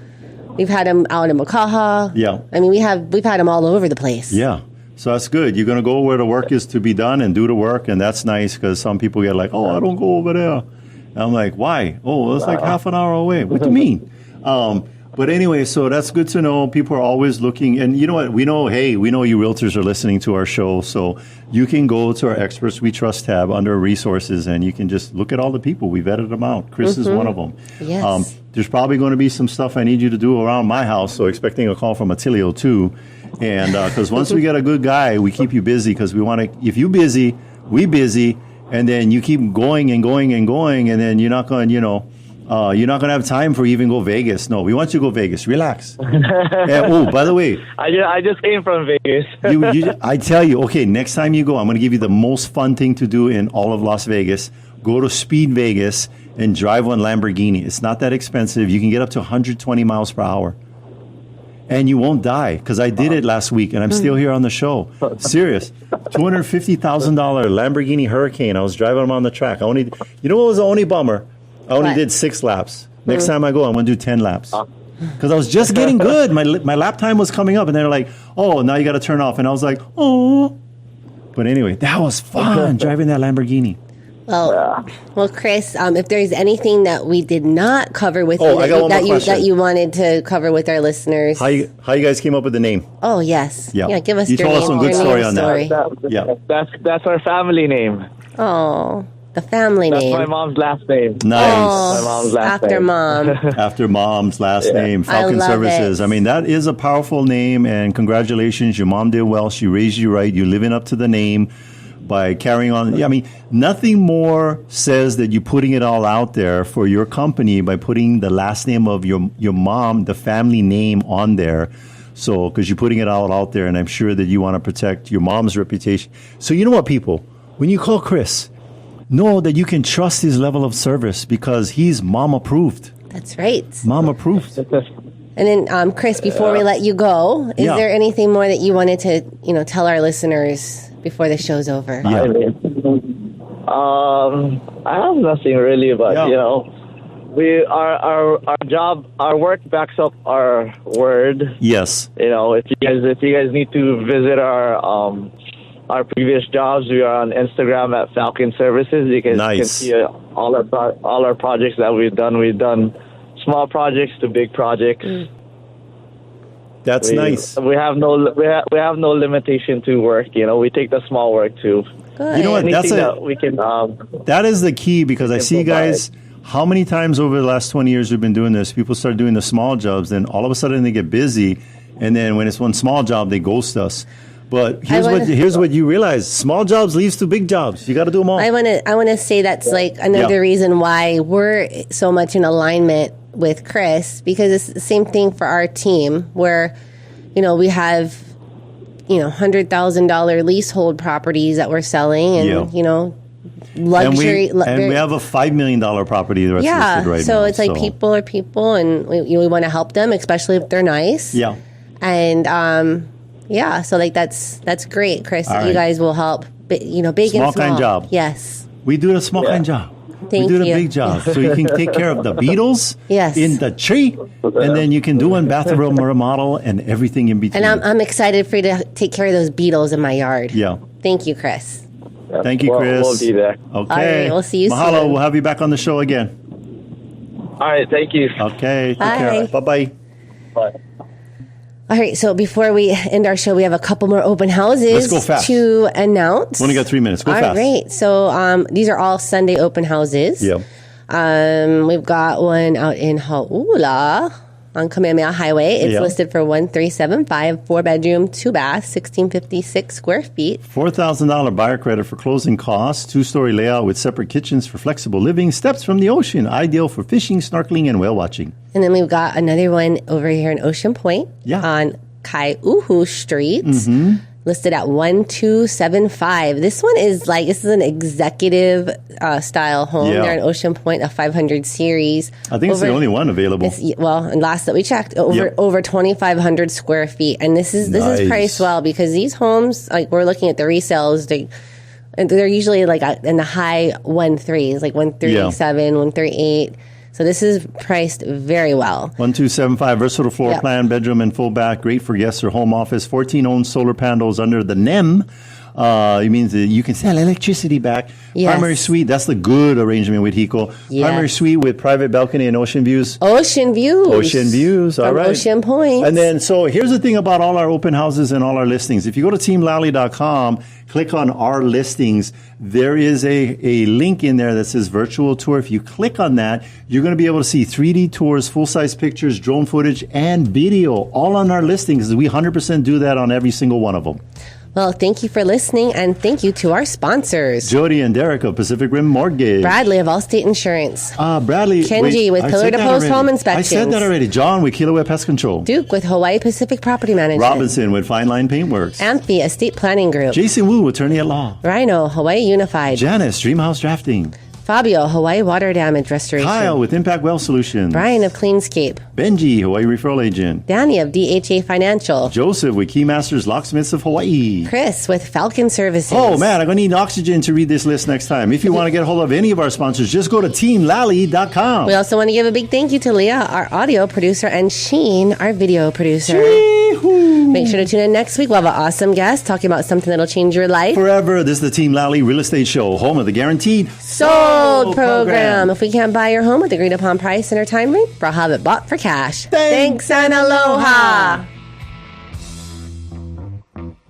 We've had him out in Makaha. Yeah. I mean, we've had him all over the place. Yeah. So that's good. You're going to go where the work is to be done and do the work, and that's nice because some people get like, oh, I don't go over there. And I'm like, why? Oh, it's like half an hour away. What do you mean? But anyway, so that's good to know. People are always looking. And you know what? We know you realtors are listening to our show. So you can go to our Experts We Trust tab under resources, and you can just look at all the people. We vetted them out. Chris is one of them. Yes. There's probably going to be some stuff I need you to do around my house. So expecting a call from Attilio too. And because once we get a good guy, we keep you busy because we want to, if you busy, we busy. And then you keep going and going and going. And then you're not going, you're not going to have time for even go Vegas. No, we want you to go Vegas. Relax. By the way. I just came from Vegas. I tell you, okay, next time you go, I'm going to give you the most fun thing to do in all of Las Vegas. Go to Speed Vegas and drive one Lamborghini. It's not that expensive. You can get up to 120 miles per hour. And you won't die because I did it last week and I'm still here on the show. Serious. $250,000 Lamborghini Hurricane. I was driving them on the track. You know what was the only bummer? I only did 6 laps. Next time I go, I'm going to do 10 laps. Because I was just getting good. My lap time was coming up, and they're like, oh, now you got to turn off. And I was like, oh. But anyway, that was fun, driving that Lamborghini. Well, Chris, if there's anything that we did not cover with you that you wanted to cover with our listeners. How you guys came up with the name? Oh, yes. Yeah, give us you your told name. us some good story on that. That's our family name. Oh. The family name. That's my mom's last name. Nice. My mom's last After name. mom. After mom's last name. Falcon Services. I mean, that is a powerful name, and congratulations. Your mom did well. She raised you right. You're living up to the name by carrying on. I mean, nothing more says that you're putting it all out there for your company by putting the last name of your mom, the family name on there. So, because you're putting it all out there, and I'm sure that you want to protect your mom's reputation. So, you know what, people? When you call Chris, know that you can trust his level of service because he's mom approved. That's right. Mom approved. And then, Chris, before we let you go, is there anything more that you wanted to, tell our listeners before the show's over? Yeah. I have nothing really, but our job, our work backs up our word. Yes. You know, if you guys need to visit our previous jobs, we are on Instagram at Falcon Services. You can see all our projects that we've done. We've done small projects to big projects. That's nice. We have no limitation to work. You know, we take the small work too. Good. You know what? That is the key, because I see, guys, how many times over the last 20 years we've been doing this, people start doing the small jobs, then all of a sudden they get busy, and then when it's one small job, they ghost us. But here's what you realize: small jobs leads to big jobs. You got to do them all. I want to say that's like another reason why we're so much in alignment with Chris, because it's the same thing for our team, where, you know, we have, you know, $100,000 leasehold properties that we're selling, and you know, luxury. And we have a $5 million property that's listed right now. So it's like people are people, and we want to help them, especially if they're nice. Yeah. And so like that's great, Chris. All You guys will help. You know, big and small. Small kind job. Yes. We do the small kind job. We do the big job, so you can take care of the beetles in the tree, and then you can do one bathroom remodel and everything in between. And I'm excited for you to take care of those beetles in my yard. Yeah. Thank you, Chris. Thank you, Chris. We'll be there. Okay. All right, we'll see you soon. Mahalo. We'll have you back on the show again. All right. Thank you. Okay. Take Bye. care. Bye-bye. Bye. All right, so before we end our show, we have a couple more open houses Let's go fast. to announce. We only got 3 minutes. Go fast. All right, so these are all Sunday open houses. Yeah. We've got one out in Hauula on Kamehameha Highway. It's listed for 1375, 4-bedroom, 2-bath, 1656 square feet. $4,000 buyer credit for closing costs. 2-story layout with separate kitchens for flexible living. Steps from the ocean, ideal for fishing, snorkeling, and whale watching. And then we've got another one over here in Ocean Point on Kaiuhu Street. Listed at 1275. This one is an executive style home there in Ocean Point, a 500 series. I think it's the only one available. And last that we checked, over 2,500 square feet. And this is priced well, because these homes, like we're looking at the resales, they're usually like in the high 1.3s, like 137, 138. So this is priced very well. 1275, versatile floor plan, bedroom and full bath, great for guests or home office. 14 owned solar panels under the NEM. It means that you can sell electricity back. Yes. Primary suite, that's the good arrangement with Hiko. Yes. Primary suite with private balcony and ocean views. Ocean views. Ocean views, all right. Ocean Point. And then, so here's the thing about all our open houses and all our listings. If you go to teamlally.com, click on our listings, there is a link in there that says virtual tour. If you click on that, you're going to be able to see 3D tours, full-size pictures, drone footage, and video, all on our listings. We 100% do that on every single one of them. Well, thank you for listening, and thank you to our sponsors. Jodie and Derek of Pacific Rim Mortgage. Bradley of Allstate Insurance. Bradley. Kenji with Pillar to Post Home Inspections. I said that already. John with Kilauea Pest Control. Duke with Hawaii Pacific Property Management. Robinson with Fine Line Paintworks. Amphi Estate Planning Group. Jason Wu, Attorney at Law. Rhino, Hawaii Unified. Janice, Dreamhouse Drafting. Fabio, Hawaii Water Damage Restoration. Kyle with Impact Well Solutions. Brian of Cleanscape. Benji, Hawaii Referral Agent. Danny of DHA Financial. Joseph with Keymasters Locksmiths of Hawaii. Chris with Falcon Services. Oh man, I'm going to need oxygen to read this list next time. If you want to get a hold of any of our sponsors, just go to teamlally.com. We also want to give a big thank you to Leah, our audio producer, and Sheen, our video producer. Yee-hoo. Make sure to tune in next week. We'll have an awesome guest talking about something that'll change your life. Forever. This is the Team Lally Real Estate Show, home of the guaranteed sold program. If we can't buy your home with agreed upon price and or time frame, we'll have it bought for cash. Thanks and aloha.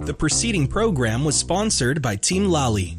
The preceding program was sponsored by Team Lally.